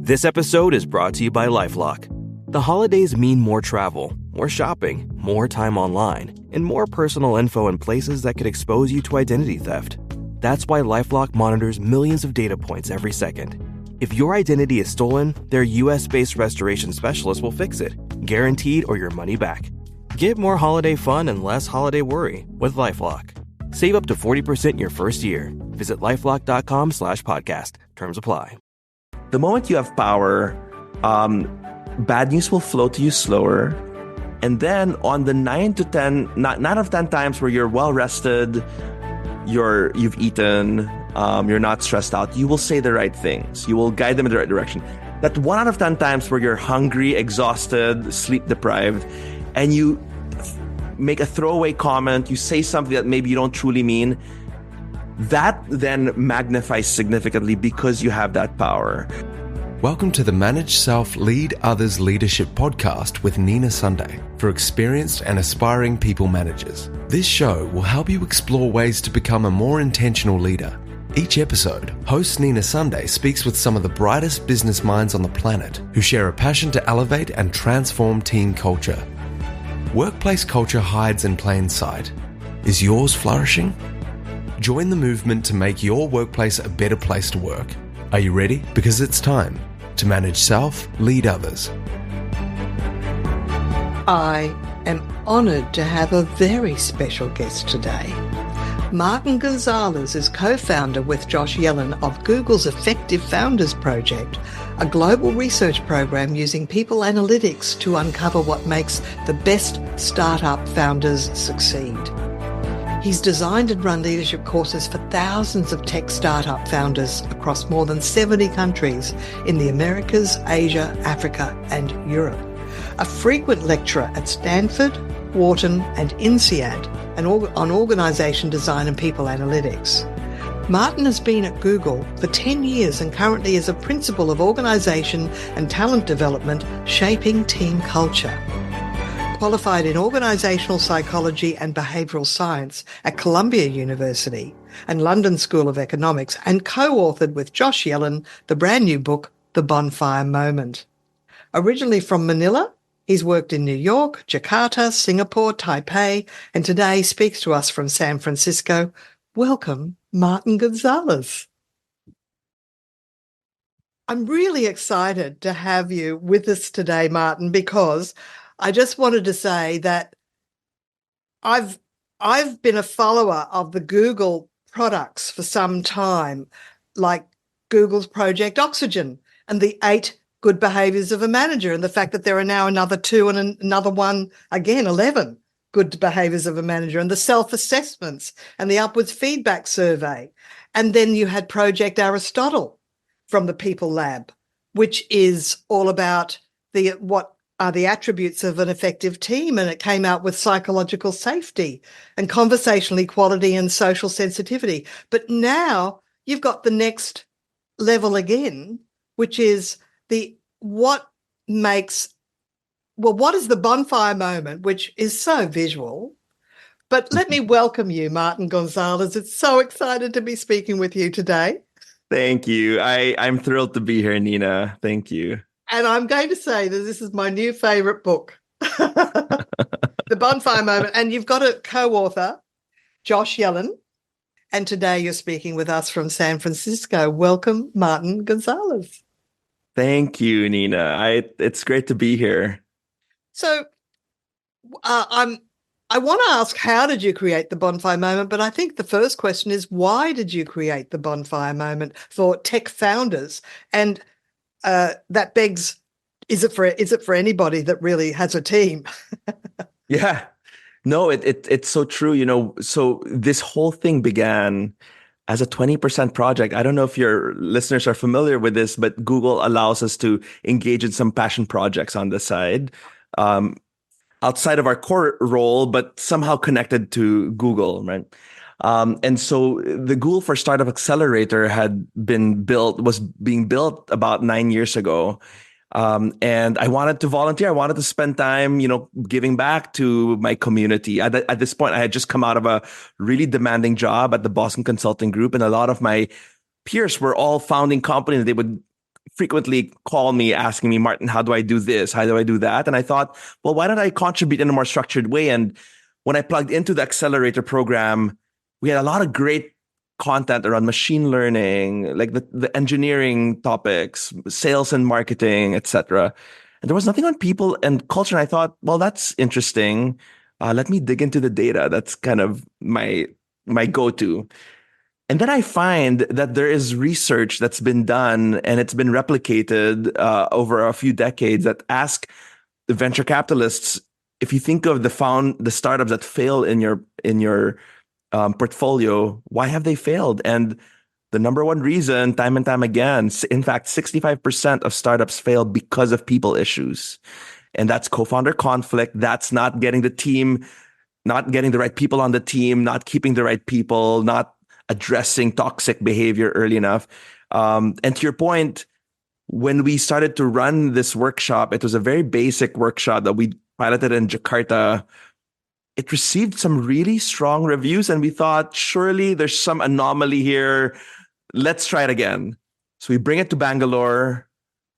This episode is brought to you by LifeLock. The holidays mean more travel, more shopping, more time online, and more personal info in places that could expose you to identity theft. That's why LifeLock monitors millions of data points every second. If your identity is stolen, their US-based restoration specialist will fix it, guaranteed or your money back. Get more holiday fun and less holiday worry with LifeLock. Save up to 40% your first year. Visit LifeLock.com/podcast. Terms apply. The moment you have power, bad news will flow to you slower. And then on the 9 out of 10 times where you're well rested, you've eaten, you're not stressed out, you will say the right things. You will guide them in the right direction. That 1 out of 10 times where you're hungry, exhausted, sleep deprived, and you make a throwaway comment, you say something that maybe you don't truly mean, that then magnifies significantly because you have that power. Welcome to the Manage Self, Lead Others Leadership podcast with Nina Sunday for experienced and aspiring people managers. This show will help you explore ways to become a more intentional leader. Each episode, host Nina Sunday speaks with some of the brightest business minds on the planet who share a passion to elevate and transform team culture. Workplace culture hides in plain sight. Is yours flourishing? Join the movement to make your workplace a better place to work. Are you ready? Because it's time to manage self, lead others. I am honoured to have a very special guest today. Martin Gonzalez is co-founder with Josh Yellen of Google's Effective Founders Project, a global research program using people analytics to uncover what makes the best startup founders succeed. He's designed and run leadership courses for thousands of tech startup founders across more than 70 countries in the Americas, Asia, Africa, and Europe. A frequent lecturer at Stanford, Wharton, and INSEAD, on organization design and people analytics. Martin has been at Google for 10 years and currently is a principal of organization and talent development, shaping team culture. Qualified in organizational psychology and behavioral science at Columbia University and London School of Economics, and co-authored with Josh Yellen the brand new book, The Bonfire Moment. Originally from Manila, he's worked in New York, Jakarta, Singapore, Taipei, and today speaks to us from San Francisco. Welcome, Martin Gonzalez. I'm really excited to have you with us today, Martin, because I just wanted to say that I've been a follower of the Google products for some time, like Google's Project Oxygen and the 8 good behaviors of a manager, and the fact that there are now another 2 and another 1, again, 11 good behaviors of a manager, and the self-assessments and the upwards feedback survey. And then you had Project Aristotle from the People Lab, which is all about what are the attributes of an effective team, and it came out with psychological safety and conversational equality and social sensitivity. But now you've got the next level again, which is what is the bonfire moment, which is so visual. But let me welcome you, Martin Gonzalez. It's so excited to be speaking with you today. Thank you. I'm thrilled to be here, Nina. Thank you. And I'm going to say that this is my new favourite book, The Bonfire Moment. And you've got a co-author, Josh Yellen. And today you're speaking with us from San Francisco. Welcome, Martin Gonzalez. Thank you, Nina. It's great to be here. So I want to ask, how did you create the Bonfire Moment? But I think the first question is, why did you create the Bonfire Moment for tech founders? And that begs, is it for anybody that really has a team? Yeah, no, it's so true. So this whole thing began as a 20% project. I don't know if your listeners are familiar with this, but Google allows us to engage in some passion projects on the side, outside of our core role, but somehow connected to Google, right? And so the Google for Startup Accelerator was being built about 9 years ago. And I wanted to volunteer. I wanted to spend time, giving back to my community. At this point, I had just come out of a really demanding job at the Boston Consulting Group. And a lot of my peers were all founding companies. They would frequently call me asking me, Martin, how do I do this? How do I do that? And I thought, well, why don't I contribute in a more structured way? And when I plugged into the accelerator program, we had a lot of great content around machine learning, like the engineering topics, sales and marketing, etc. And there was nothing on people and culture. And I thought, well, that's interesting. Let me dig into the data. That's kind of my go-to. And then I find that there is research that's been done and it's been replicated over a few decades that ask the venture capitalists, if you think of the startups that fail in your portfolio, why have they failed? And the number one reason, time and time again, in fact, 65% of startups fail because of people issues. And that's co-founder conflict. That's not getting the team, not getting the right people on the team, not keeping the right people, not addressing toxic behavior early enough. And to your point, when we started to run this workshop, it was a very basic workshop that we piloted in Jakarta. It received some really strong reviews, and we thought, surely there's some anomaly here. Let's try it again. So we bring it to Bangalore,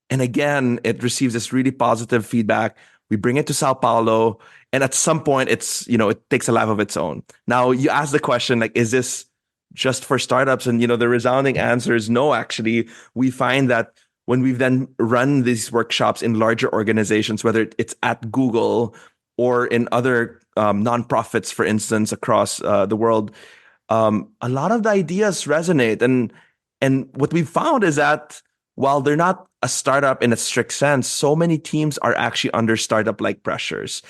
and again, it receives this really positive feedback. We bring it to Sao Paulo, and at some point, it takes a life of its own. Now, you ask the question, like, is this just for startups? And, the resounding answer is no, actually. We find that when we've then run these workshops in larger organizations, whether it's at Google or in other nonprofits, for instance, across the world, a lot of the ideas resonate. And what we've found is that while they're not a startup in a strict sense, so many teams are actually under startup-like pressures.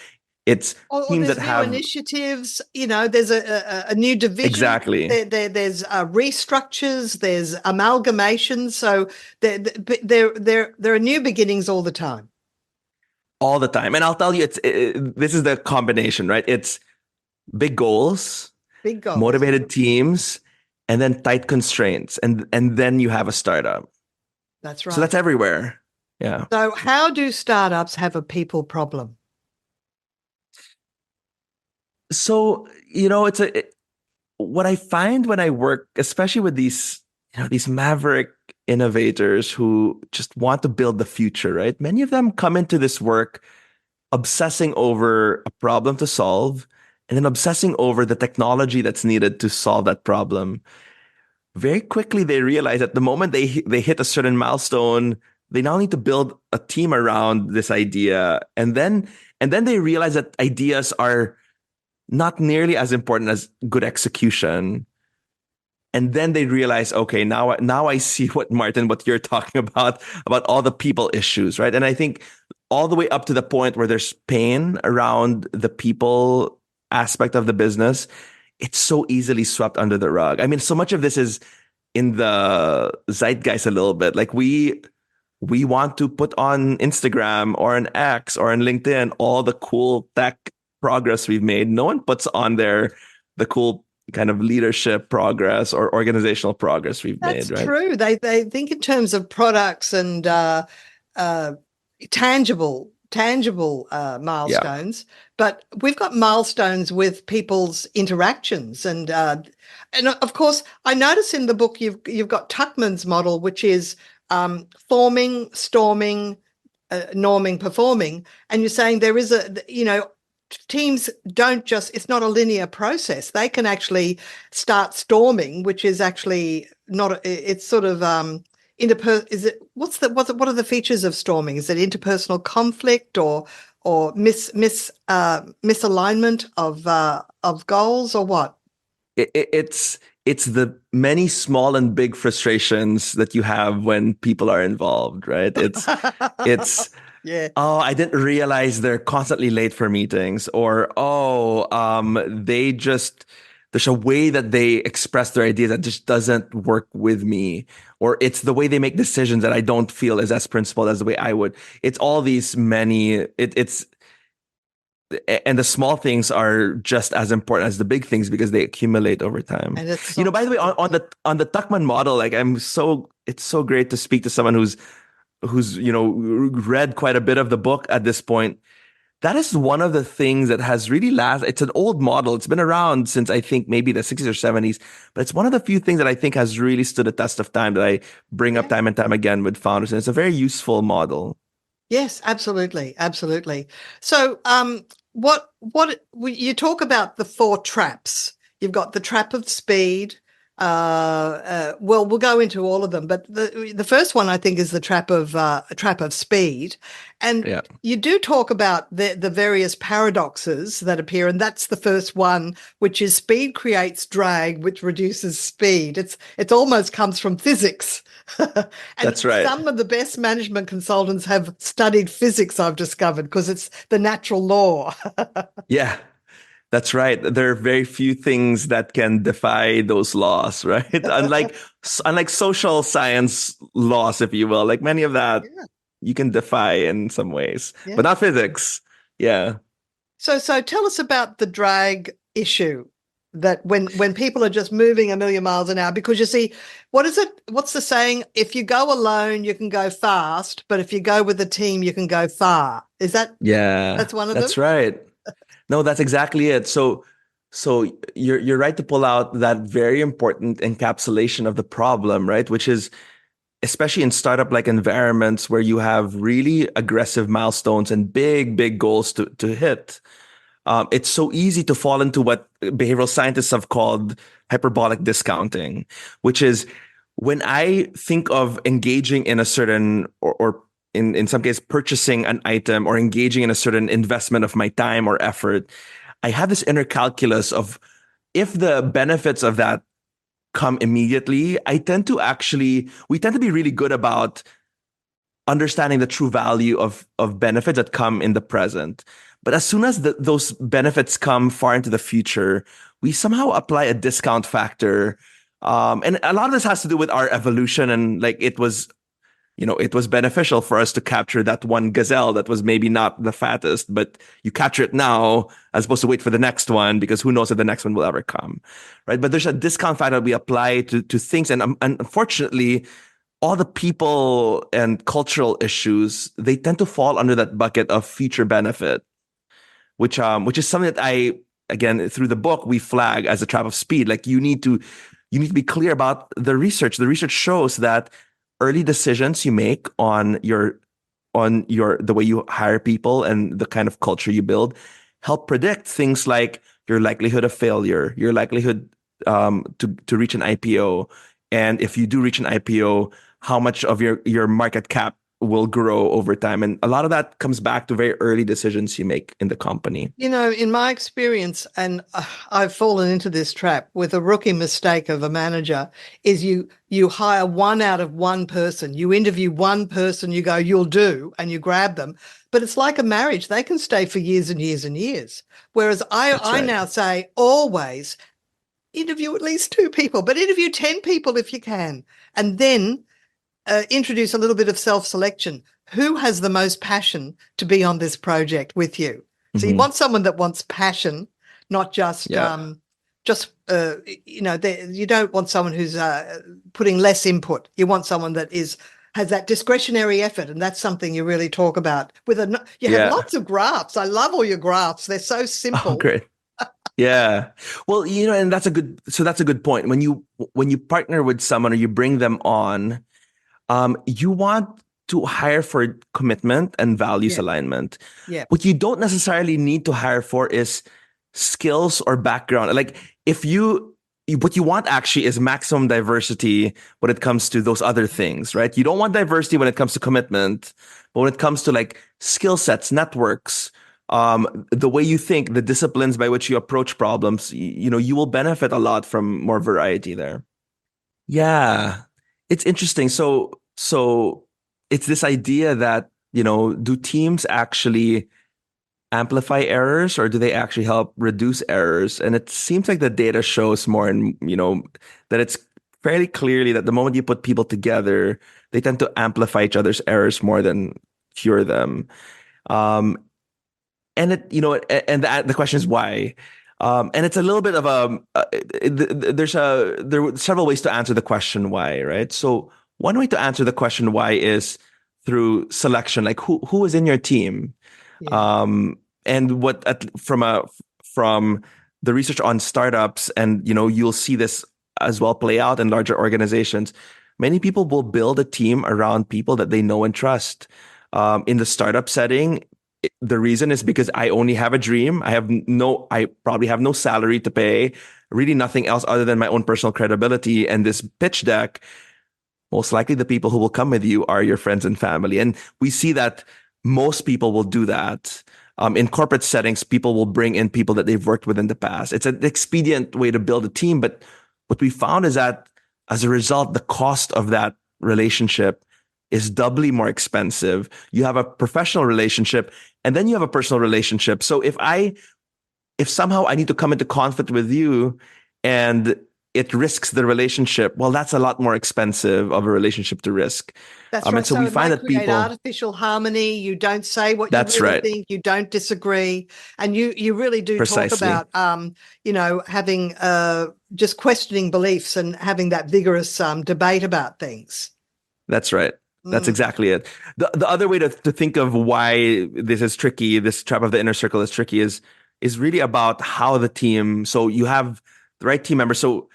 It's teams that have initiatives. There's a new division. Exactly. There's restructures. There's amalgamations. So there are new beginnings all the time. All the time. And I'll tell you, this is the combination, right? It's big goals, motivated teams, and then tight constraints. And then you have a startup. That's right. So that's everywhere. Yeah. So how do startups have a people problem? So, what I find when I work, especially with these maverick innovators who just want to build the future, right? Many of them come into this work obsessing over a problem to solve and then obsessing over the technology that's needed to solve that problem. Very quickly, they realize that the moment they hit a certain milestone, they now need to build a team around this idea. And then they realize that ideas are not nearly as important as good execution. And then they realize, okay, now I see what you're talking about all the people issues, right? And I think all the way up to the point where there's pain around the people aspect of the business, it's so easily swept under the rug. I mean, so much of this is in the zeitgeist a little bit. Like we want to put on Instagram or an X or on LinkedIn all the cool tech progress we've made. No one puts on there the cool kind of leadership progress or organizational progress we've made, right? That's true. They think in terms of products and tangible milestones, but we've got milestones with people's interactions, and of course, I notice in the book you've got Tuckman's model, which is forming, storming, norming, performing, and you're saying there is teams don't just, it's not a linear process. They can actually start storming, which is actually not, it's sort of, what are the features of storming? Is it interpersonal conflict or misalignment of goals, or what? It's the many small and big frustrations that you have when people are involved, right? It's yeah. Oh, I didn't realize they're constantly late for meetings, or there's a way that they express their ideas that just doesn't work with me, or it's the way they make decisions that I don't feel is as principled as the way I would. It's all these and the small things are just as important as the big things because they accumulate over time. And it's so by the way, on the Tuckman model, like it's so great to speak to someone who's read quite a bit of the book at this point. that is one of the things that has really it's an old model. It's been around since I think maybe the 60s or 70s, but it's one of the few things that I think has really stood the test of time that I bring up time and time again with founders. And it's a very useful model. Yes, absolutely. Absolutely. So, what you talk about the four traps. You've got the trap of speed. Well, we'll go into all of them, but the first one I think is the trap of speed, and you do talk about the various paradoxes that appear, and that's the first one, which is speed creates drag, which reduces speed. It almost comes from physics. And that's right. Some of the best management consultants have studied physics, I've discovered, because it's the natural law. Yeah. That's right. There are very few things that can defy those laws, right? unlike social science laws, if you will, like many of that you can defy in some ways, but not physics. Yeah. So tell us about the drag issue, that when people are just moving a million miles an hour, because you see, what's the saying? If you go alone, you can go fast, but if you go with a team, you can go far. Is that? Yeah. That's one of them? That's right. No, that's exactly it. So you're right to pull out that very important encapsulation of the problem, right? Which is, especially in startup like environments where you have really aggressive milestones and big goals to hit. It's so easy to fall into what behavioral scientists have called hyperbolic discounting, which is when I think of engaging in a certain or in some case purchasing an item or engaging in a certain investment of my time or effort, I have this inner calculus of if the benefits of that come immediately, we tend to be really good about understanding the true value of benefits that come in the present. But as soon as those benefits come far into the future, we somehow apply a discount factor. And a lot of this has to do with our evolution, and like it was beneficial for us to capture that one gazelle that was maybe not the fattest, but you capture it now as opposed to wait for the next one, because who knows if the next one will ever come, right? But there's a discount factor we apply to things, and unfortunately, all the people and cultural issues, they tend to fall under that bucket of future benefit, which is something that again, through the book, we flag as a trap of speed. Like you need to be clear about the research. The research shows that early decisions you make on the way you hire people and the kind of culture you build help predict things like your likelihood of failure, your likelihood to reach an IPO, and if you do reach an IPO, how much of your market cap will grow over time. And a lot of that comes back to very early decisions you make in the company. In my experience, and I've fallen into this trap with a rookie mistake of a manager, is you hire one out of one person. You interview one person, you go, you'll do, and you grab them. But it's like a marriage. They can stay for years and years and years. Whereas I now say always interview at least 2 people, but interview 10 people if you can. And then introduce a little bit of self-selection. Who has the most passion to be on this project with you? So you want someone that wants passion, not just you don't want someone who's putting less input. You want someone that has that discretionary effort, and that's something you really talk about. You have lots of graphs. I love all your graphs. They're so simple. Oh, great. Yeah. Well, and that's a good point. When you partner with someone or you bring them on, you want to hire for commitment and values alignment. Yeah. What you don't necessarily need to hire for is skills or background. Like what you want actually is maximum diversity when it comes to those other things, right? You don't want diversity when it comes to commitment, but when it comes to like skill sets, networks, the way you think, the disciplines by which you approach problems, you will benefit a lot from more variety there. Yeah. It's interesting. So it's this idea that, do teams actually amplify errors, or do they actually help reduce errors? And it seems like the data shows more that it's fairly clearly that the moment you put people together, they tend to amplify each other's errors more than cure them. And the question is why? And it's a little bit of there were several ways to answer the question why, right? So one way to answer the question why is through selection, like who is in your team. Yeah. And from the research on startups, and you'll see this as well play out in larger organizations. Many people will build a team around people that they know and trust. In the startup setting, the reason is because I only have a dream. I probably have no salary to pay, really nothing else other than my own personal credibility and this pitch deck. Most likely the people who will come with you are your friends and family. And we see that most people will do that. In corporate settings, people will bring in people that they've worked with in the past. It's an expedient way to build a team. But what we found is that as a result, the cost of that relationship is doubly more expensive. You have a professional relationship and then you have a personal relationship. So if somehow I need to come into conflict with you and it risks the relationship, well, that's a lot more expensive of a relationship to risk. That's right. And so we find that create people artificial harmony. You don't say what that's you really right. think. You don't disagree, and you really do Precisely. talk about having just questioning beliefs and having that vigorous debate about things. That's right. That's exactly it. The other way to think of why this is tricky, this trap of the inner circle is tricky, is really about how the team. So you have the right team members. So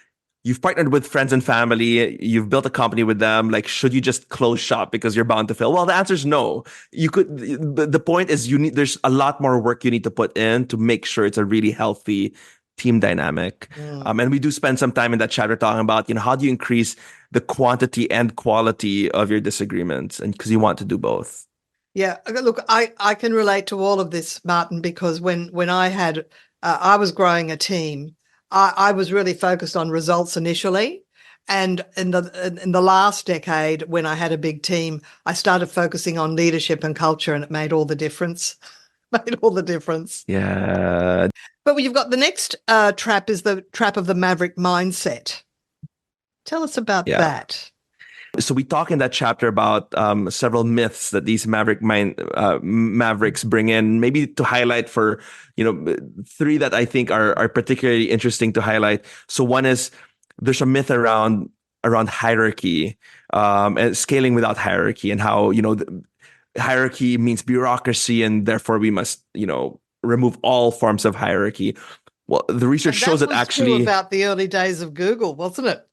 you've partnered with friends and family. You've built a company with them. Like, should you just close shop because you're bound to fail? Well, the answer is no. You could. The point is, there's a lot more work you need to put in to make sure it's a really healthy team dynamic. And we do spend some time in that chapter talking about, how do you increase the quantity and quality of your disagreements, and because you want to do both. Yeah, look, I can relate to all of this, Martin, because when I was growing a team, I was really focused on results initially, and in the last decade, when I had a big team, I started focusing on leadership and culture, and it made all the difference. Yeah. But you've got the next trap is the trap of the Maverick Mindset. Tell us about that. So we talk in that chapter about several myths that these Mavericks bring in, maybe to highlight for, three that I think are particularly interesting to highlight. So one is there's a myth around hierarchy and scaling without hierarchy, and how, hierarchy means bureaucracy and therefore we must, remove all forms of hierarchy. Well, the research shows that actually true about the early days of Google, wasn't it?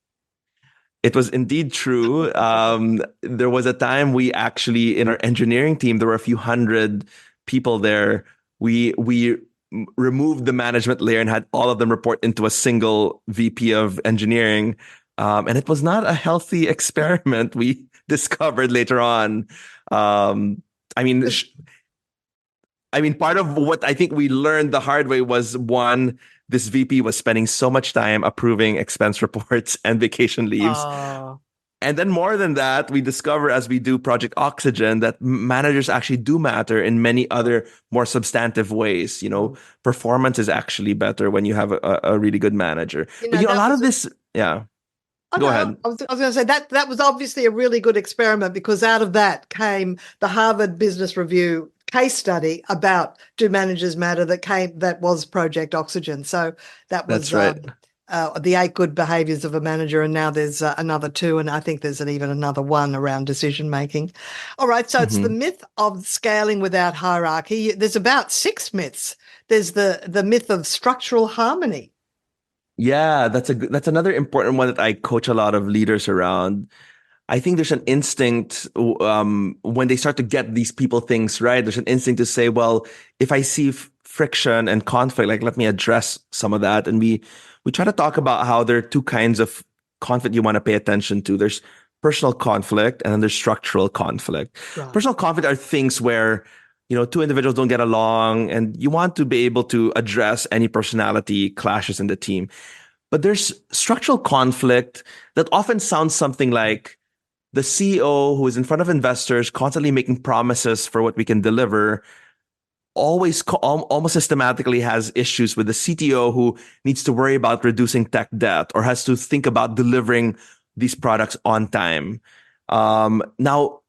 It was indeed true. There was a time we actually, in our engineering team, there were a few hundred people there. We removed the management layer and had all of them report into a single VP of engineering. And it was not a healthy experiment, we discovered later on. I mean, part of what I think we learned the hard way was, one, this VP was spending so much time approving expense reports and vacation leaves. And then more than that, we discover as we do Project Oxygen that managers actually do matter in many other more substantive ways. Performance is actually better when you have a really good manager. But a lot of this, yeah. Go ahead. I was going to say that was obviously a really good experiment, because out of that came the Harvard Business Review case study about do managers matter that was Project Oxygen. So that was right. The 8 good behaviors of a manager, and now there's another 2, and I think there's even another 1 around decision making. All right, so it's the myth of scaling without hierarchy. There's about 6 myths. There's the myth of structural harmony. Yeah, that's another important one that I coach a lot of leaders around. I think there's an instinct when they start to get these people things right. There's an instinct to say, well, if I see friction and conflict, like, let me address some of that. And we try to talk about how there are 2 kinds of conflict you want to pay attention to. There's personal conflict and then there's structural conflict. Right. Personal conflict are things where, 2 individuals don't get along and you want to be able to address any personality clashes in the team. But there's structural conflict that often sounds something like the CEO who is in front of investors, constantly making promises for what we can deliver, almost systematically has issues with the CTO who needs to worry about reducing tech debt or has to think about delivering these products on time. Now,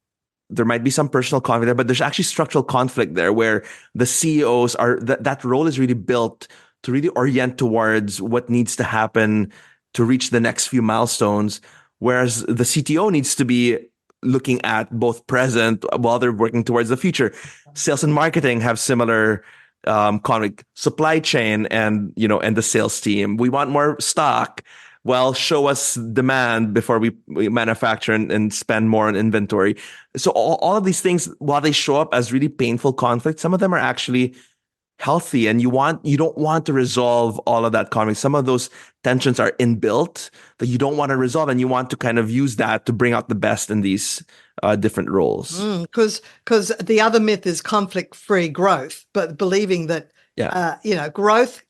there might be some personal conflict there, but there's actually structural conflict there where the CEOs that role is really built to really orient towards what needs to happen to reach the next few milestones. Whereas the CTO needs to be looking at both present while they're working towards the future. Sales and marketing have similar conflict. Supply chain and the sales team. We want more stock. Well, show us demand before we manufacture and spend more on inventory. So all of these things, while they show up as really painful conflict, some of them are actually healthy, and you don't want to resolve all of that conflict. Some of those tensions are inbuilt that you don't want to resolve, and you want to kind of use that to bring out the best in these different roles. Because the other myth is conflict-free growth, but believing that growth,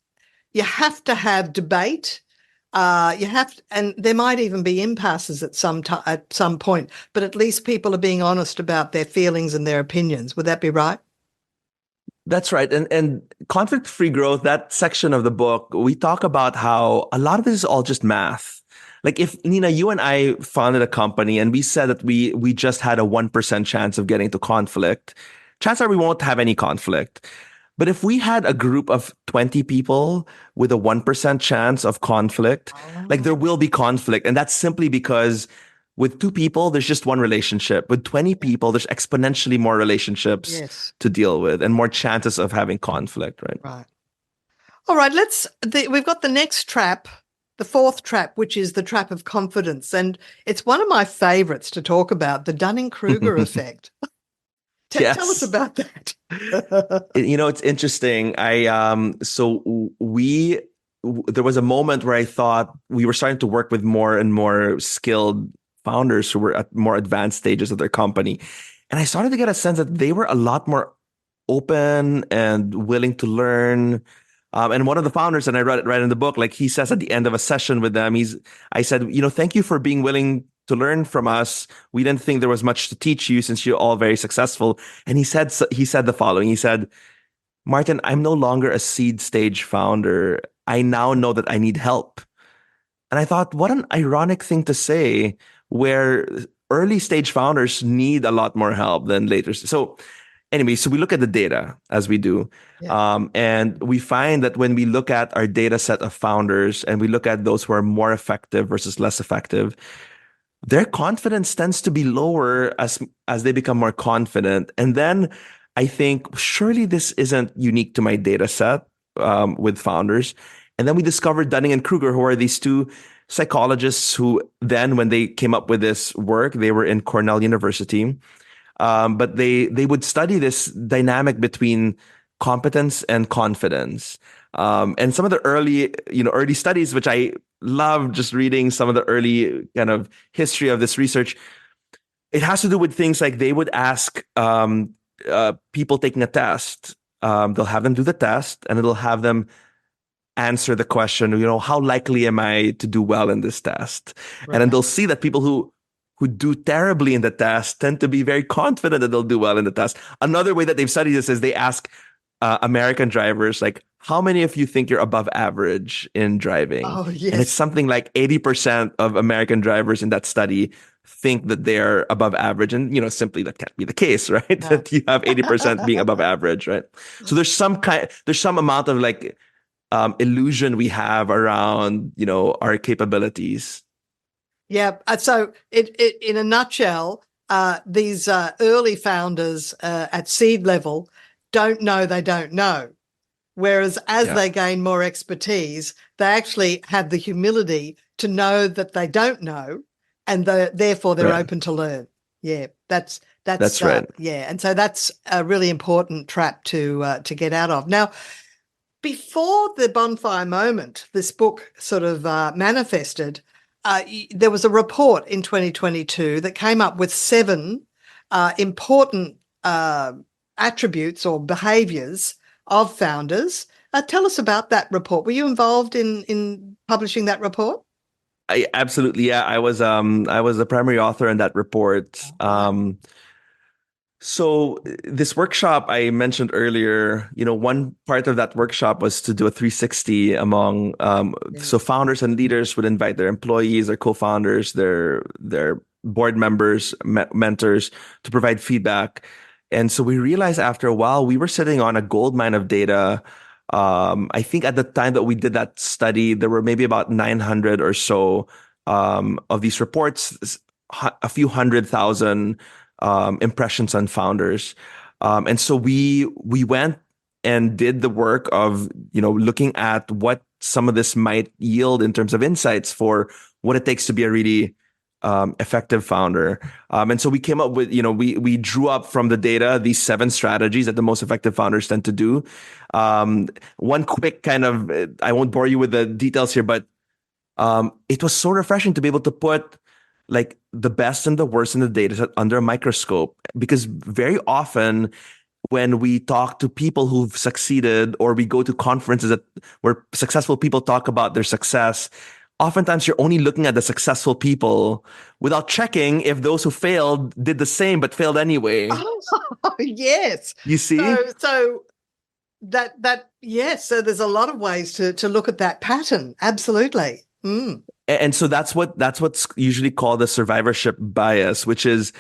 you have to have debate. And there might even be impasses at some point, but at least people are being honest about their feelings and their opinions. Would that be right? That's right. And conflict-free growth, that section of the book, we talk about how a lot of this is all just math. Like if, Nina, you and I founded a company and we said that we just had a 1% chance of getting to conflict, chances are we won't have any conflict. But if we had a group of 20 people with a 1% chance of conflict, like there will be conflict. And that's simply because with 2 people, there's just one relationship. With 20 people, there's exponentially more relationships to deal with and more chances of having conflict, right? Right. All right, we've got the next trap, the 4th trap, which is the trap of confidence. And it's one of my favorites to talk about, the Dunning-Kruger effect. Tell us about that. It's interesting. There was a moment where I thought we were starting to work with more and more skilled founders who were at more advanced stages of their company. And I started to get a sense that they were a lot more open and willing to learn. And one of the founders, and I read it right in the book, like he says at the end of a session with them, I said, thank you for being willing to learn from us. We didn't think there was much to teach you since you're all very successful. And he said the following. He said, Martin, I'm no longer a seed stage founder. I now know that I need help. And I thought, what an ironic thing to say, where early stage founders need a lot more help than later. So anyway, so we look at the data as we do. And we find that when we look at our data set of founders and we look at those who are more effective versus less effective, their confidence tends to be lower as they become more confident. And then I think, surely this isn't unique to my data set with founders. And then we discovered Dunning and Kruger, who are these 2 psychologists who then, when they came up with this work, they were in Cornell University. But they would study this dynamic between competence and confidence. And some of the early studies, which I love just reading some of the early kind of history of this research, it has to do with things like they would ask people taking a test. They'll have them do the test and it'll have them answer the question, how likely am I to do well in this test? Right. And then they'll see that people who do terribly in the test tend to be very confident that they'll do well in the test. Another way that they've studied this is they ask American drivers, like, how many of you think you're above average in driving? Oh, yes. And it's something like 80% of American drivers in that study think that they're above average. And, simply that can't be the case, right? Yeah. That you have 80% being above average, right? So there's some amount of like illusion we have around, our capabilities. Yeah. So in a nutshell, these early founders at seed level don't know they don't know. Whereas as they gain more expertise, they actually have the humility to know that they don't know, and therefore they're open to learn. Yeah, that's right. Yeah, and so that's a really important trap to get out of. Now, before the Bonfire Moment, this book sort of manifested, there was a report in 2022 that came up with 7 important attributes or behaviors of founders. Tell us about that report. Were you involved in publishing that report? Absolutely, yeah. I was the primary author in that report. So this workshop I mentioned earlier, one part of that workshop was to do a 360 among, so founders and leaders would invite their employees, their co-founders, their board members, mentors to provide feedback. And so we realized after a while, we were sitting on a goldmine of data. I think at the time that we did that study, there were maybe about 900 or so of these reports, a few 100,000 impressions on founders. And so we went and did the work of, looking at what some of this might yield in terms of insights for what it takes to be a really effective founder. And so we came up with, we drew up from the data these 7 strategies that the most effective founders tend to do. One quick kind of, I won't bore you with the details here, but it was so refreshing to be able to put like the best and the worst in the data set under a microscope, because very often when we talk to people who've succeeded, or we go to conferences where successful people talk about their success, oftentimes you're only looking at the successful people without checking if those who failed did the same but failed anyway. Oh, yes. You see? So yes. So there's a lot of ways to look at that pattern. Absolutely. Mm. And so that's what's usually called the survivorship bias, which is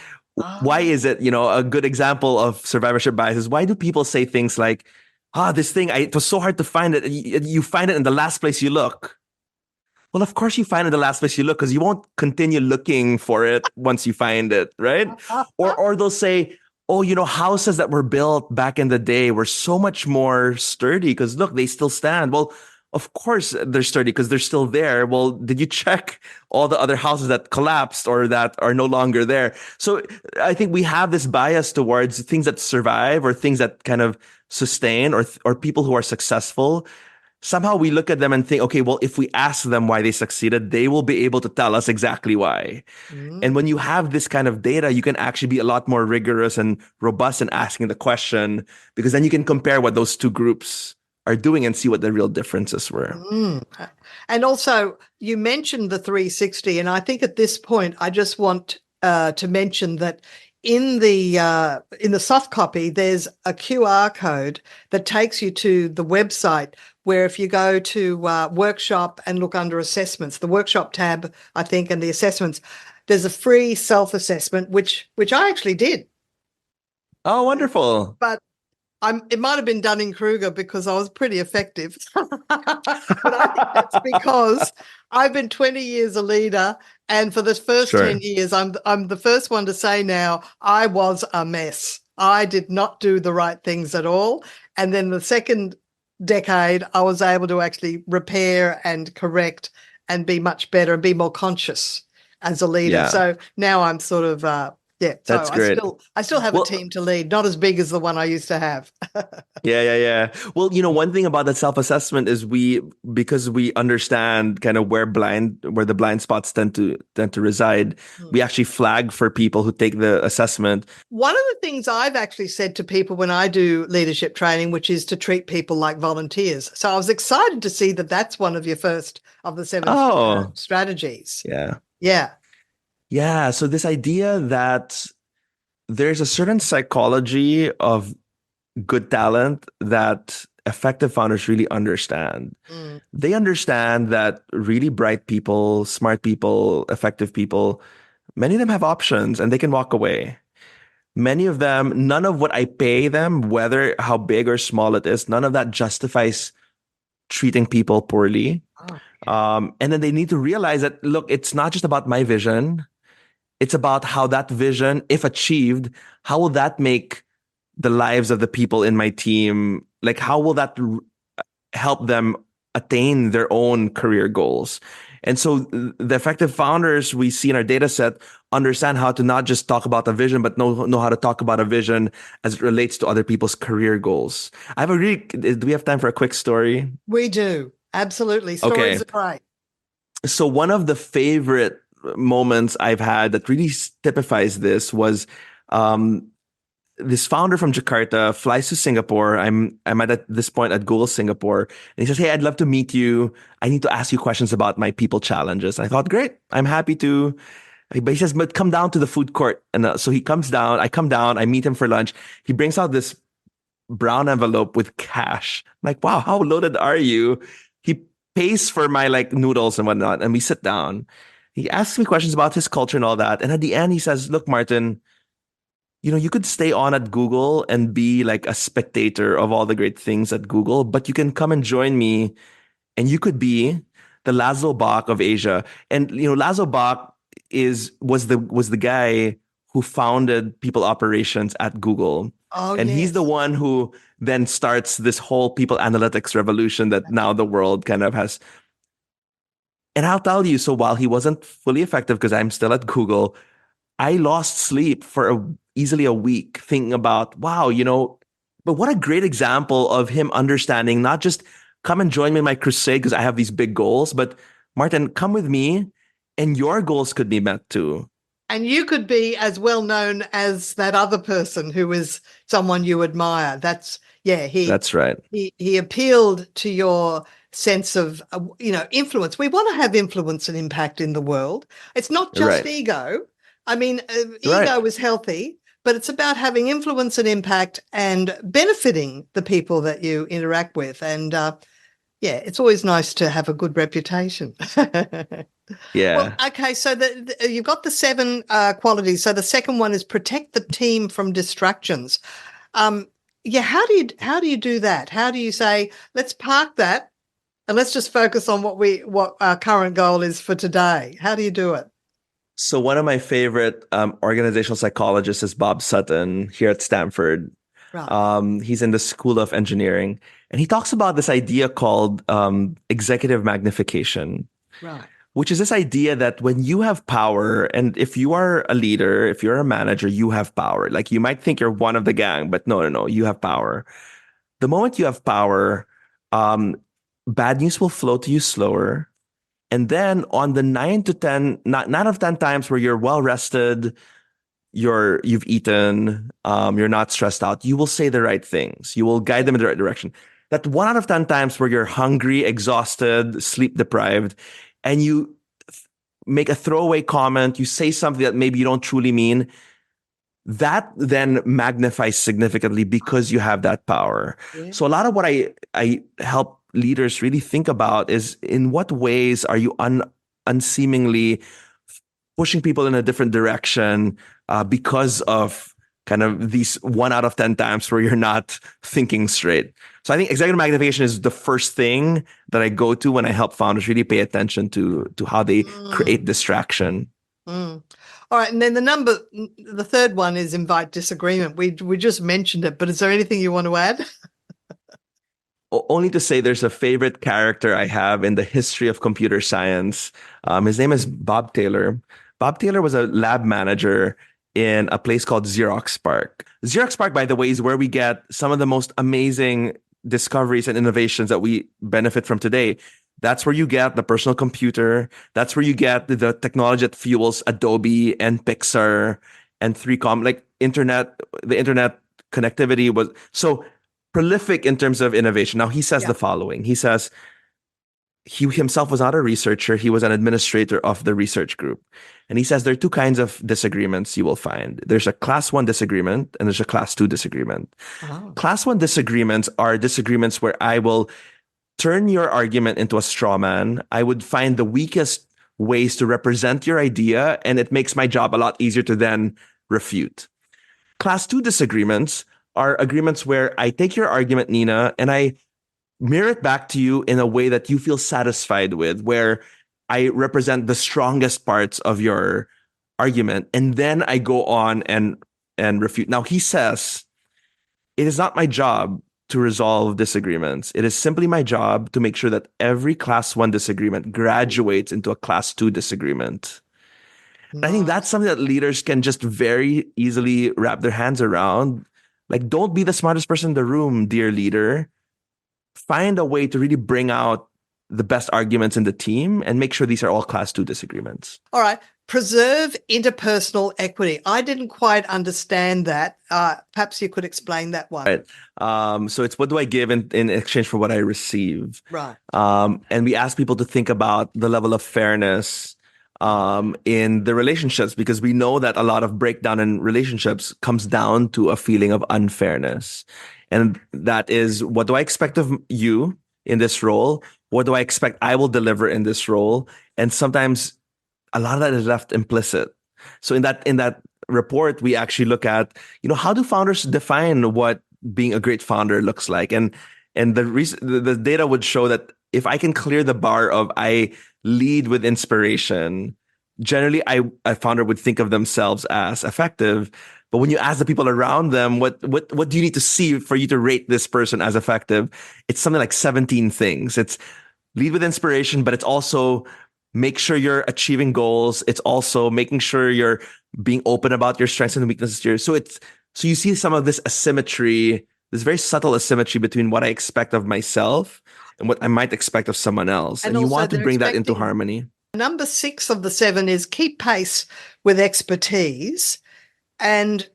why is it, a good example of survivorship bias is, why do people say things like, this thing, it was so hard to find it. You find it in the last place you look. Well, of course you find it in the last place you look, because you won't continue looking for it once you find it, right? Or they'll say, oh, houses that were built back in the day were so much more sturdy because look, they still stand. Well, of course they're sturdy because they're still there. Well, did you check all the other houses that collapsed or that are no longer there? So I think we have this bias towards things that survive or things that kind of sustain, or people who are successful. Somehow we look at them and think, okay, well, if we ask them why they succeeded, they will be able to tell us exactly why. And when you have this kind of data, you can actually be a lot more rigorous and robust in asking the question, because then you can compare what those two groups are doing and see what the real differences were. And also, you mentioned the 360, and I think at this point, I just want to mention that in the soft copy, there's a QR code that takes you to the website, where if you go to workshop and look under assessments, the workshop tab, I think, and the assessments, there's a free self-assessment, which I actually did. Oh, wonderful. But it might have been Dunning-Kruger because I was pretty effective. But I think that's because I've been 20 years a leader, and for the first 10 years, I'm the first one to say now, I was a mess. I did not do the right things at all. And then the second decade, I was able to actually repair and correct and be much better and be more conscious as a leader. Yeah. So now I'm sort of That's great. I still have a team to lead, not as big as the one I used to have. Yeah. Well, one thing about that self-assessment is because we understand kind of where the blind spots tend to reside, we actually flag for people who take the assessment. One of the things I've actually said to people when I do leadership training, which is to treat people like volunteers. So I was excited to see that that's one of your first of the 7 strategies. Yeah. So this idea that there's a certain psychology of good talent that effective founders really understand. They understand that really bright people, smart people, effective people, many of them have options and they can walk away. Many of them, none of what I pay them, whether how big or small it is, none of that justifies treating people poorly. And then they need to realize that, look, it's not just about my vision. It's about how that vision, if achieved, how will that make the lives of the people in my team, like how will that help them attain their own career goals? And so the effective founders we see in our data set understand how to not just talk about a vision, but know how to talk about a vision as it relates to other people's career goals. Do we have time for a quick story? We do. Absolutely. Stories are great. So one of the favorite moments I've had that really typifies this was this founder from Jakarta flies to Singapore. I'm at this point at Google Singapore, and he says, "Hey, I'd love to meet you. I need to ask you questions about my people challenges." And I thought, great, I'm happy to. But he says, "But come down to the food court." And so he comes down. I come down. I meet him for lunch. He brings out this brown envelope with cash. I'm like, wow, how loaded are you? He pays for my noodles and whatnot, and we sit down. He asks me questions about his culture and all that. And at the end, he says, "Look, Martin, you could stay on at Google and be like a spectator of all the great things at Google, but you can come and join me and you could be the Laszlo Bock of Asia." And, Laszlo Bock was the guy who founded people operations at Google. Oh, And he's the yes. one who then starts this whole people analytics revolution that now the world kind of has. And I'll tell you, so while he wasn't fully effective because I'm still at Google, I lost sleep for easily a week thinking about, wow, but what a great example of him understanding, not just come and join me in my crusade because I have these big goals, but Martin, come with me and your goals could be met too. And you could be as well known as that other person who is someone you admire. That's right. He appealed to your sense of influence. We want to have influence and impact in the world. It's not just Right. ego. I mean, Right. ego is healthy, but it's about having influence and impact and benefiting the people that you interact with. And it's always nice to have a good reputation. Yeah. Well, okay, so you've got the 7 qualities. So the second one is protect the team from distractions. How do you do that? How do you say, let's park that and let's just focus on what our current goal is for today? How do you do it? So one of my favorite organizational psychologists is Bob Sutton here at Stanford. Right. He's in the School of Engineering, and he talks about this idea called executive magnification. Right. Which is this idea that when you have power, and if you are a leader, if you're a manager, you have power. Like you might think you're one of the gang, but no, you have power. The moment you have power, bad news will flow to you slower. And then on the 9 out of 10 times where you're well rested, you've eaten, you're not stressed out, you will say the right things. You will guide them in the right direction. That 1 out of 10 times where you're hungry, exhausted, sleep deprived, and you make a throwaway comment, you say something that maybe you don't truly mean, that then magnifies significantly because you have that power. Yeah. So a lot of what I help leaders really think about is in what ways are you unseemingly pushing people in a different direction because of kind of these 1 out of 10 times where you're not thinking straight. So I think executive magnification is the first thing that I go to when I help founders really pay attention to how they create distraction. All right. And then the third one is invite disagreement. We just mentioned it, but is there anything you want to add? Only to say there's a favorite character I have in the history of computer science. His name is Bob Taylor. Bob Taylor was a lab manager in a place called Xerox PARC. Xerox PARC, by the way, is where we get some of the most amazing discoveries and innovations that we benefit from today. That's where you get the personal computer. That's where you get the technology that fuels Adobe and Pixar and 3Com. Like the internet connectivity was so prolific in terms of innovation. Now he says the following. He says he himself was not a researcher. He was an administrator of the research group. And he says there are 2 kinds of disagreements you will find. There's a class 1 disagreement and there's a class 2 disagreement. Oh. Class 1 disagreements are disagreements where I will turn your argument into a straw man. I would find the weakest ways to represent your idea, and it makes my job a lot easier to then refute. Class 2 disagreements are agreements where I take your argument, Nina, and I mirror it back to you in a way that you feel satisfied with, where I represent the strongest parts of your argument, and then I go on and refute. Now, he says, it is not my job to resolve disagreements. It is simply my job to make sure that every class 1 disagreement graduates into a class 2 disagreement. Nice. I think that's something that leaders can just very easily wrap their hands around. Like, don't be the smartest person in the room, dear leader. Find a way to really bring out the best arguments in the team and make sure these are all class 2 disagreements. All right. Preserve interpersonal equity. I didn't quite understand that. Perhaps you could explain that one. Right. So it's what do I give in exchange for what I receive? Right. And we ask people to think about the level of fairness in the relationships, because we know that a lot of breakdown in relationships comes down to a feeling of unfairness. And that is, what do I expect of you in this role? What do I expect I will deliver in this role? And sometimes a lot of that is left implicit. So in that report, we actually look at, how do founders define what being a great founder looks like? And the data would show that if I can clear the bar of I lead with inspiration, generally a founder would think of themselves as effective. But when you ask the people around them, what do you need to see for you to rate this person as effective? It's something like 17 things. It's lead with inspiration, but it's also make sure you're achieving goals. It's also making sure you're being open about your strengths and weaknesses here. So you see some of this asymmetry, this very subtle asymmetry between what I expect of myself and what I might expect of someone else. And you also want to they're bring that into expecting- harmony. Number 6 of the 7 is keep pace with expertise. And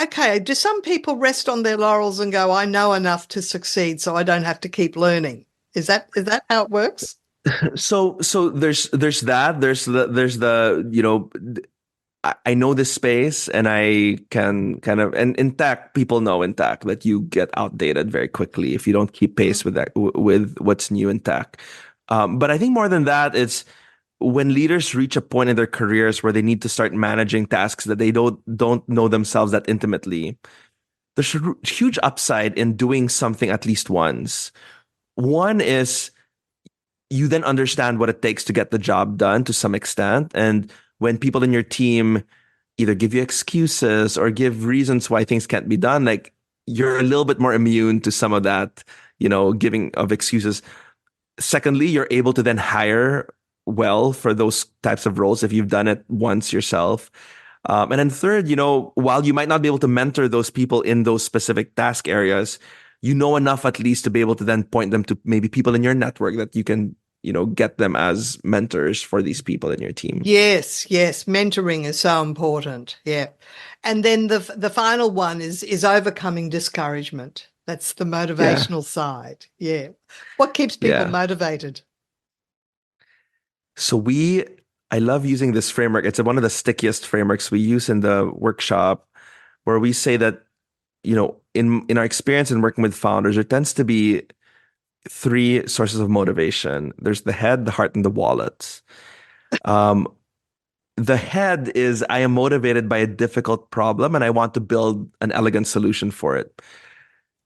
okay, do some people rest on their laurels and go, I know enough to succeed, so I don't have to keep learning? Is that how it works? So there's that. There's the I know this space and I can kind of, and in tech, people know in tech that you get outdated very quickly if you don't keep pace with that, with what's new in tech. But I think more than that, it's when leaders reach a point in their careers where they need to start managing tasks that they don't know themselves that intimately. There's a huge upside in doing something at least once. One is you then understand what it takes to get the job done to some extent. And when people in your team either give you excuses or give reasons why things can't be done, like you're a little bit more immune to some of that, giving of excuses. Secondly, you're able to then hire well for those types of roles if you've done it once yourself. And then third, while you might not be able to mentor those people in those specific task areas, you know enough at least to be able to then point them to maybe people in your network that you can, get them as mentors for these people in your team. Yes. Mentoring is so important. Yeah. And then the final one is overcoming discouragement. That's the motivational side. Yeah. What keeps people motivated? So I love using this framework. It's one of the stickiest frameworks we use in the workshop, where we say that, in our experience in working with founders, there tends to be 3 sources of motivation. There's the head, the heart, and the wallet. The head is I am motivated by a difficult problem and I want to build an elegant solution for it.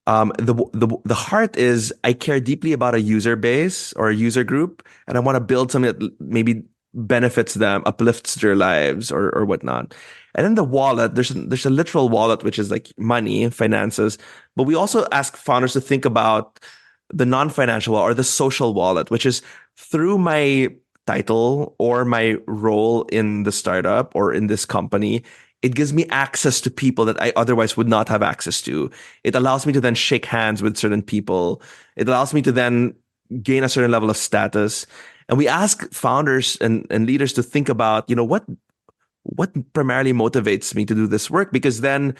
The heart is I care deeply about a user base or a user group, and I want to build something that maybe benefits them, uplifts their lives or whatnot. And then the wallet, there's a literal wallet, which is like money, finances. But we also ask founders to think about the non-financial or the social wallet, which is through my title or my role in the startup or in this company, it gives me access to people that I otherwise would not have access to. It allows me to then shake hands with certain people. It allows me to then gain a certain level of status. And we ask founders and leaders to think about, what primarily motivates me to do this work? Because then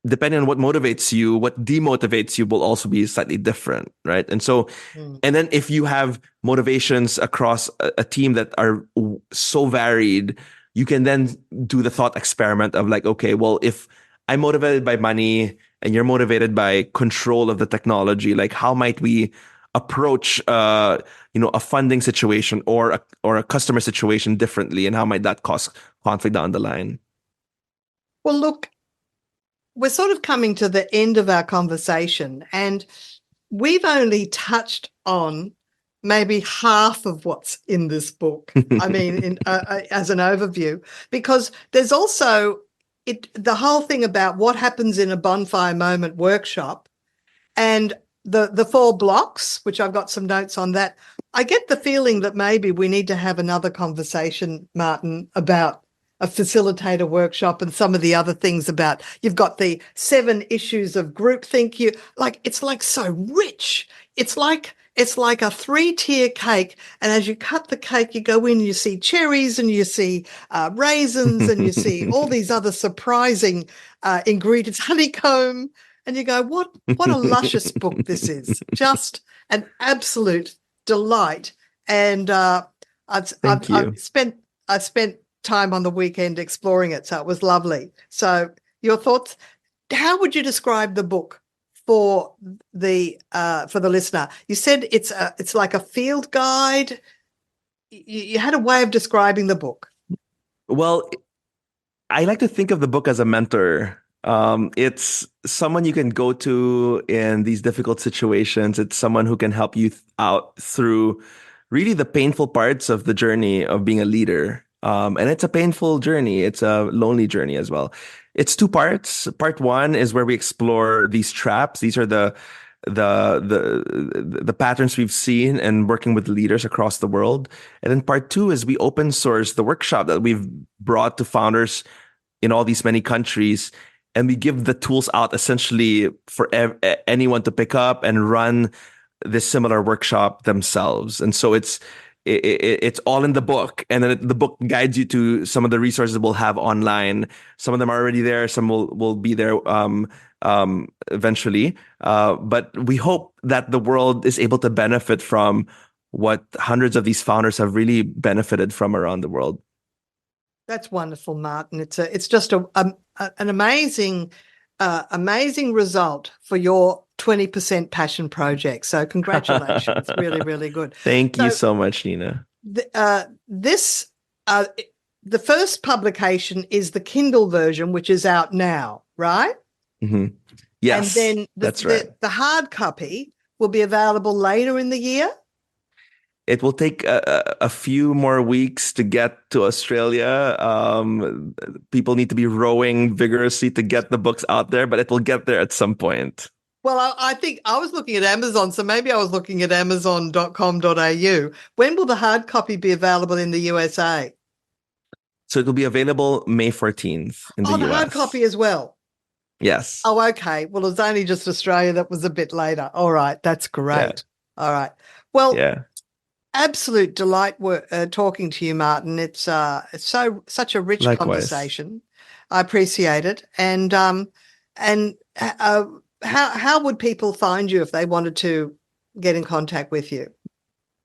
depending on what motivates you, what demotivates you will also be slightly different, right? And so, and then if you have motivations across a team that are so varied, you can then do the thought experiment of like, okay, well, if I'm motivated by money and you're motivated by control of the technology, like how might we approach, a funding situation or a customer situation differently, and how might that cause conflict down the line? Well, look, we're sort of coming to the end of our conversation, and we've only touched on maybe half of what's in this book. I mean, as an overview, because there's also the whole thing about what happens in a Bonfire Moment workshop and the 4 blocks, which I've got some notes on that. I get the feeling that maybe we need to have another conversation, Martin, about a facilitator workshop and some of the other things about you've got the 7 issues of groupthink. It's like so rich. It's like a 3-tier cake, and as you cut the cake, you go in, you see cherries and you see raisins and you see all these other surprising ingredients, honeycomb, and you go, what a luscious book this is! Just an absolute delight. And I've spent time on the weekend exploring it, so it was lovely. So your thoughts? How would you describe the book for the listener? You said it's like a field guide. You had a way of describing the book. Well, I like to think of the book as a mentor. It's someone you can go to in these difficult situations. It's someone who can help you out through really the painful parts of the journey of being a leader. And it's a painful journey. It's a lonely journey as well. It's 2 parts. Part 1 is where we explore these traps. These are the patterns we've seen and working with leaders across the world. And then part 2 is we open source the workshop that we've brought to founders in all these many countries. And we give the tools out essentially for anyone to pick up and run this similar workshop themselves. And so it's all in the book, and then the book guides you to some of the resources we'll have online. Some of them are already there. Some will be there eventually. But we hope that the world is able to benefit from what hundreds of these founders have really benefited from around the world. That's wonderful, Martin. It's just an amazing result for your 20% passion project. So congratulations. Really, really good. Thank you so much, Nina. The first publication is the Kindle version, which is out now, right? Mm-hmm. Yes, and then that's right. The hard copy will be available later in the year? It will take a few more weeks to get to Australia. People need to be rowing vigorously to get the books out there, but it will get there at some point. Well, I think I was looking at Amazon, so maybe I was looking at amazon.com.au. When will the hard copy be available in the USA? So it will be available May 14th in the US. The hard copy as well? Yes. Oh, okay. Well, it's only just Australia that was a bit later. All right. That's great. Yeah. All right. Well, absolute delight talking to you, Martin. It's such a rich conversation. I appreciate it. And how would people find you if they wanted to get in contact with you?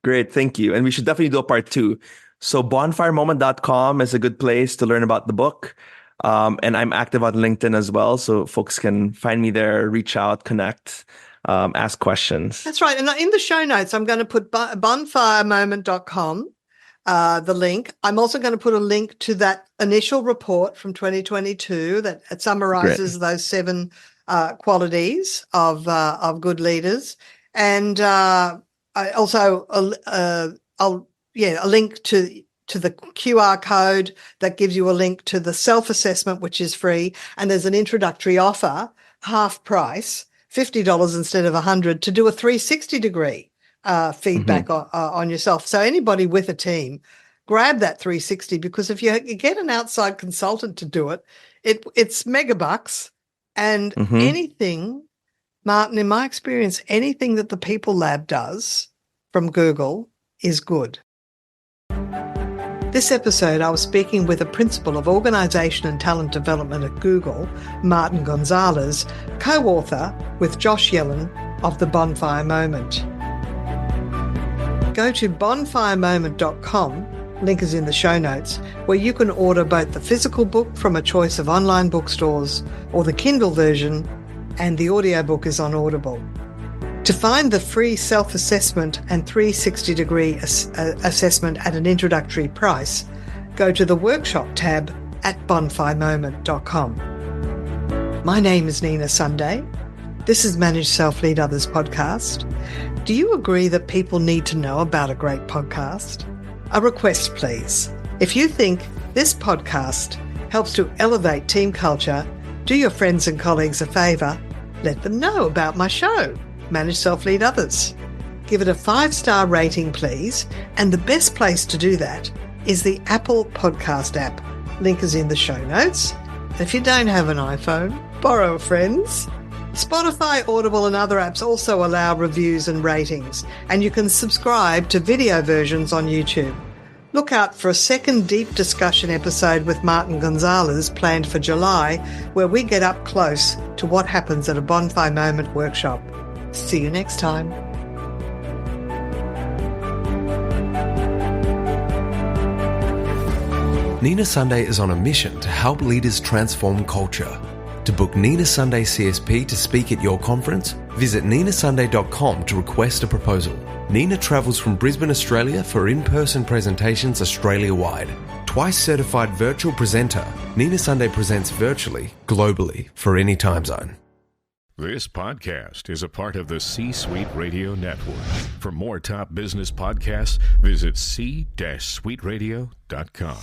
Great. Thank you. And we should definitely do a part 2. So bonfiremoment.com is a good place to learn about the book. And I'm active on LinkedIn as well. So folks can find me there, reach out, connect, ask questions. That's right. And in the show notes, I'm going to put bonfiremoment.com, the link. I'm also going to put a link to that initial report from 2022 that summarizes those 7 qualities of good leaders. And I also a link to the QR code that gives you a link to the self-assessment, which is free. And there's an introductory offer, half price, $50 instead of $100, to do a 360-degree feedback on yourself. So anybody with a team, grab that 360, because if you get an outside consultant to do it, it's megabucks. And anything, Martin, in my experience, anything that the People Lab does from Google is good. This episode, I was speaking with a principal of Organisation and Talent Development at Google, Martin Gonzalez, co-author with Josh Yellen of The Bonfire Moment. Go to bonfiremoment.com, link is in the show notes, where you can order both the physical book from a choice of online bookstores or the Kindle version, and the audiobook is on Audible. To find the free self-assessment and 360-degree assessment at an introductory price, go to the workshop tab at bonfiremoment.com. My name is Nina Sunday. This is Manage Self Lead Others podcast. Do you agree that people need to know about a great podcast? A request, please. If you think this podcast helps to elevate team culture, do your friends and colleagues a favour. Let them know about my show, Manage Self Lead Others. Give it a 5-star rating, please. And the best place to do that is the Apple Podcast app. Link is in the show notes. And if you don't have an iPhone, borrow a friend's. Spotify, Audible and other apps also allow reviews and ratings, and you can subscribe to video versions on YouTube. Look out for a second deep discussion episode with Martin Gonzalez planned for July, where we get up close to what happens at a Bonfire Moment workshop. See you next time. Nina Sunday is on a mission to help leaders transform culture. To book Nina Sunday CSP to speak at your conference, visit ninasunday.com to request a proposal. Nina travels from Brisbane, Australia for in-person presentations Australia-wide. Twice certified virtual presenter, Nina Sunday presents virtually, globally, for any time zone. This podcast is a part of the C-Suite Radio Network. For more top business podcasts, visit c-suiteradio.com.